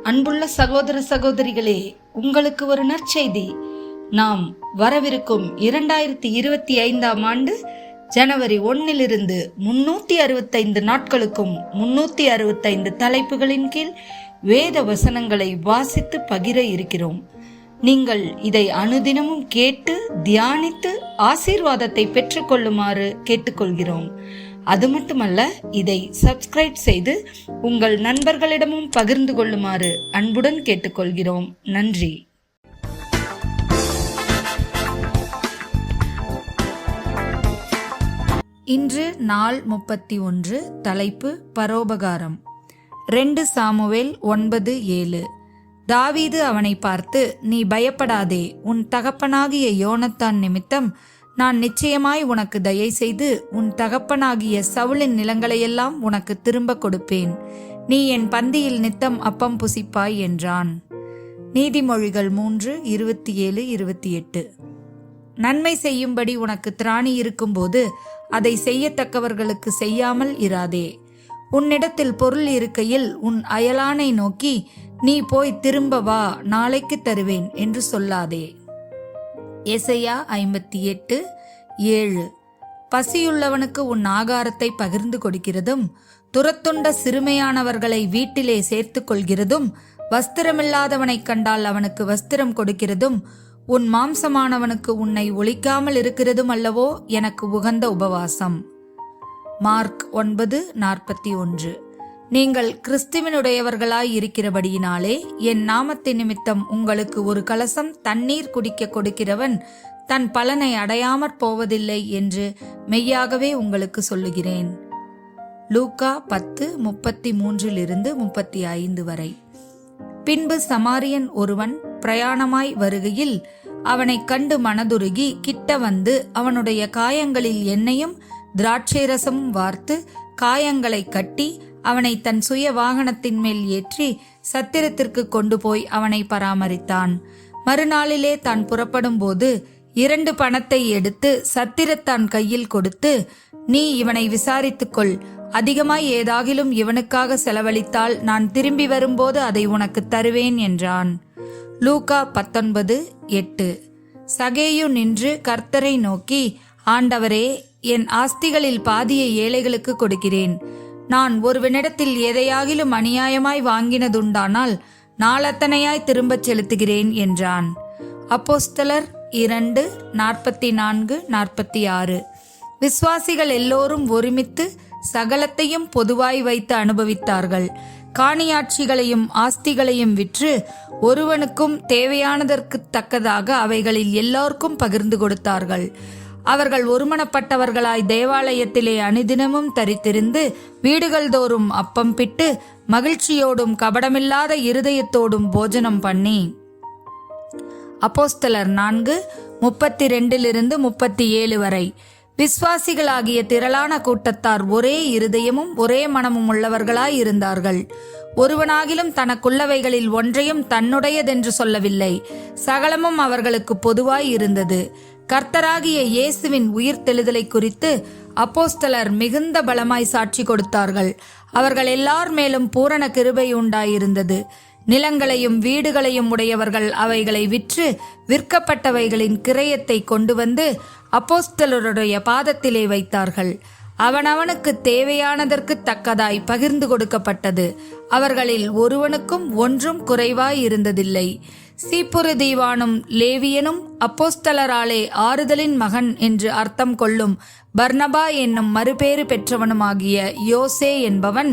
அன்புள்ள சகோதர சகோதரிகளே, உங்களுக்கு ஒரு நற்செய்தி. நாம் வரவிருக்கும் 2025ஆம் ஆண்டு ஜனவரி 1 365 நாட்களுக்கும் 365 தலைப்புகளின் கீழ் வேத வசனங்களை வாசித்து பகிர இருக்கிறோம். நீங்கள் இதை அனுதினமும் கேட்டு தியானித்து ஆசீர்வாதத்தை பெற்றுக்கொள்ளுமாறு கேட்டுக்கொள்கிறோம். அது மட்டுமல்ல, இதை சப்ஸ்கிரைப் செய்து உங்கள் நண்பர்களிடமும் பகிர்ந்து கொள்ளுமாறு அன்புடன் கேட்டுக்கொள்கிறோம். நன்றி. இன்று நாள் 31. தலைப்பு பரோபகாரம். 2 சாமுவேல் 9:7. தாவீது அவனை பார்த்து, நீ பயப்படாதே, உன் தகப்பனாகிய யோனத்தான் நிமித்தம் நான் நிச்சயமாய் உனக்கு தயை செய்து உன் தகப்பனாகிய சவுலின் நிலங்களையெல்லாம் உனக்கு திரும்ப கொடுப்பேன். நீ என் பந்தியில் நித்தம் அப்பம் புசிப்பாய் என்றான். நீதிமொழிகள் 3:27-28. நன்மை செய்யும்படி உனக்கு திராணி இருக்கும்போது அதை செய்யத்தக்கவர்களுக்கு செய்யாமல் இராதே. உன்னிடத்தில் பொருள் இருக்கையில் உன் அயலானை நோக்கி, நீ போய் திரும்ப வா, நாளைக்கு தருவேன் என்று சொல்லாதே. எசையா 58:7. பசியுள்ளவனுக்கு உன் ஆகாரத்தை பகிர்ந்து கொடுக்கிறதும், துரத்துண்ட சிறுமையானவர்களை வீட்டிலே சேர்த்து கொள்கிறதும், வஸ்திரமில்லாதவனை கண்டால் அவனுக்கு வஸ்திரம் கொடுக்கிறதும், உன் மாம்சமானவனுக்கு உன்னை ஒழிக்காமல் இருக்கிறதும் அல்லவோ எனக்கு உகந்த உபவாசம். மார்க் 9:41. நீங்கள் கிறிஸ்துவினுடையவர்களாய் இருக்கிறபடியினாலே என் நாமத்தின் நிமித்தம் உங்களுக்கு ஒரு கலசம் தண்ணீர் குடிக்க கொடுக்கிறவன் தன் பலனை அடையாமற் போவதில்லை என்று மெய்யாகவே உங்களுக்கு சொல்லுகிறேன். லூக்கா 10:33-35 வரை. பின்பு சமாரியன் ஒருவன் பிரயாணமாய் வருகையில் அவனை கண்டு மனதுருகி கிட்ட வந்து அவனுடைய காயங்களில் எண்ணெயும் திராட்சை ரசமும் வார்த்து காயங்களை கட்டி அவனை தன் சுய வாகனத்தின் மேல் ஏற்றி சத்திரத்திற்கு கொண்டு போய் அவனை பராமரித்தான். மறுநாளிலே தான் புறப்படும் போது 2 பணத்தை எடுத்து சத்திரத்தான் கையில் கொடுத்து, நீ இவனை விசாரித்துக்கொள், அதிகமாய் ஏதாகிலும் இவனுக்காக செலவழித்தால் நான் திரும்பி வரும்போது அதை உனக்கு தருவேன் என்றான். லூக்கா 19:8. சகேயு நின்று கர்த்தரை நோக்கி, ஆண்டவரே, என் ஆஸ்திகளில் பாதியை ஏழைகளுக்கு கொடுக்கிறேன். நான் ஒருவனிடத்தில் எதையாகிலும் அநியாயமாய் வாங்கினதுண்டானால் நாளத்தனையாய் திரும்பச் செலுத்துகிறேன் என்றான். அப்போஸ்தலர் 2:44-46. விசுவாசிகள் எல்லோரும் ஒருமித்து சகலத்தையும் பொதுவாய் வைத்து அனுபவித்தார்கள். காணியாட்சிகளையும் ஆஸ்திகளையும் விற்று ஒருவனுக்கும் தேவையானதற்கு தக்கதாக அவைகளில் எல்லோருக்கும் பகிர்ந்து கொடுத்தார்கள். அவர்கள் ஒருமனப்பட்டவர்களாய் தேவாலயத்திலே அனுதினமும் தரித்திருந்து வீடுகள் தோறும் அப்பம் பிட்டு மகிழ்ச்சியோடும் கபடமில்லாத இருதயத்தோடும் போஜனம் பண்ணி. அப்போஸ்தலர் 4:32-37 வரை. விசுவாசிகளாகிய திரளான கூட்டத்தார் ஒரே இருதயமும் ஒரே மனமும் உள்ளவர்களாய் இருந்தார்கள். ஒருவனாகிலும் தனக்குள்ளவைகளில் ஒன்றையும் தன்னுடையதென்று சொல்லவில்லை. சகலமும் அவர்களுக்கு பொதுவாய் இருந்தது. கர்த்தராகிய இயேசுவின் உயிர்த்தெழுதலை குறித்து அப்போஸ்தலர் மிகுந்த பலமாய் சாட்சி கொடுத்தார்கள். அவர்கள் எல்லார் மேலும் பூரண கிருபை உண்டாயிருந்தது. நிலங்களையும் வீடுகளையும் உடையவர்கள் அவைகளை விற்று விற்கப்பட்டவைகளின் கிரயத்தை கொண்டு வந்து அப்போஸ்தலருடைய பாதத்திலே வைத்தார்கள். அவனவனுக்கு தேவையானதற்கு தக்கதாய் பகிர்ந்து கொடுக்கப்பட்டது. அவர்களில் ஒருவனுக்கும் ஒன்றும் குறைவாய் இருந்ததில்லை. சீப்புரு தீவானும் லேவியனும் அப்போஸ்தலராலே ஆறுதலின் மகன் என்று அர்த்தம் கொள்ளும் பர்னபா என்னும் மறுபேறு பெற்றவனுமாகிய யோசே என்பவன்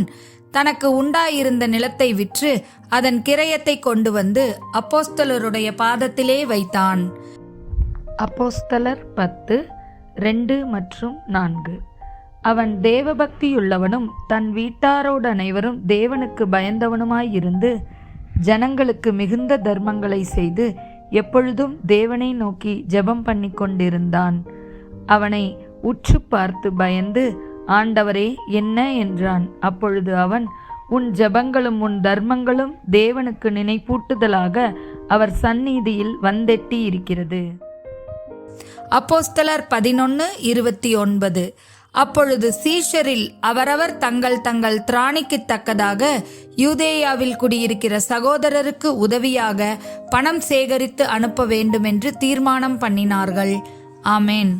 தனக்கு உண்டாயிருந்த நிலத்தை விற்று அதன் கிரயத்தை கொண்டு வந்து அப்போஸ்தலருடைய பாதத்திலே வைத்தான். அப்போஸ்தலர் 10:2-4. அவன் தேவபக்தியுள்ளவனும் தன் வீட்டாரோடு அனைவரும் தேவனுக்கு பயந்தவனுமாயிருந்து ஜனங்களுக்கு மிகுந்த தர்மங்களை செய்து எப்பொழுதும் தேவனை நோக்கி ஜெபம் பண்ணி கொண்டிருந்தான். அவனை உற்று பார்த்து பயந்து, ஆண்டவரே, என்ன என்றான். அப்பொழுது அவன், உன் ஜெபங்களும் உன் தர்மங்களும் தேவனுக்கு நினைப்பூட்டுதலாக அவர் சந்நிதியில் வந்தெட்டி இருக்கிறது. அப்போஸ்தலர் 11:29. அப்பொழுது சீஷரில் அவரவர் தங்கள் தங்கள் திராணிக்கு தக்கதாக யூதேயாவில் குடியிருக்கிற சகோதரருக்கு உதவியாக பணம் சேகரித்து அனுப்ப வேண்டுமென்று தீர்மானம் பண்ணினார்கள். ஆமேன்.